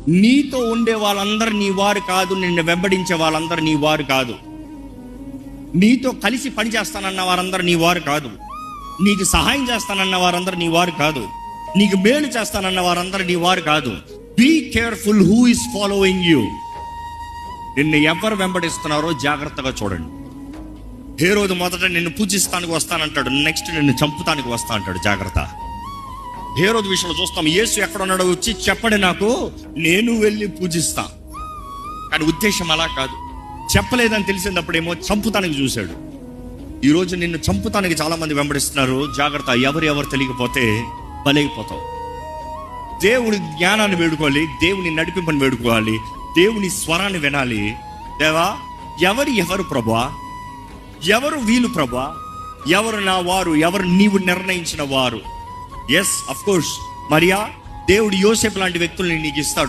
నీతో ఉండే వాళ్ళందరూ నీ వారు కాదు, నిన్ను వెంబడించే వాళ్ళందరూ నీ వారు కాదు. నీతో కలిసి పని చేస్తానన్న వారందరూ నీ వారు కాదు. నీకు సహాయం చేస్తానన్న వారందరూ నీ వారు కాదు. నీకు మేలు చేస్తానన్న వారందరూ నీ వారు కాదు. Be careful who is following you. నిన్ను ఎవరు వెంబడిస్తున్నారో జాగ్రత్తగా చూడండి. హేరోదు మొదట నిన్ను పూజిస్తానికి వస్తానంటాడు, నెక్స్ట్ నిన్ను చంపుతానికి వస్తా అంటాడు. జాగ్రత్త. హేరోదు విషయంలో చూస్తాం, యేసు ఎక్కడ ఉన్నాడో వచ్చి చెప్పండి నాకు, నేను వెళ్ళి పూజిస్తా. కానీ ఉద్దేశం అలా కాదు. చెప్పలేదని తెలిసినప్పుడేమో చంపుతానికి చూశాడు. ఈరోజు నిన్ను చంపుతానికి చాలా మంది వెంబడిస్తున్నారు. జాగ్రత్త. ఎవరు తెలియకపోతే బలైపోతావు. దేవుని జ్ఞానాన్ని వేడుకోవాలి, దేవుని నడిపింపని వేడుకోవాలి, దేవుని స్వరాన్ని వినాలి. దేవా, ఎవరు ప్రభువా, ఎవరు వీళ్ళు ప్రభువా, ఎవరు నా వారు, ఎవరు నీవు నిర్ణయించిన వారు. ఎస్, అఫ్ కోర్స్, మరియా, దేవుడు యోసేపు లాంటి వ్యక్తుల్ని నీకు ఇస్తాడు.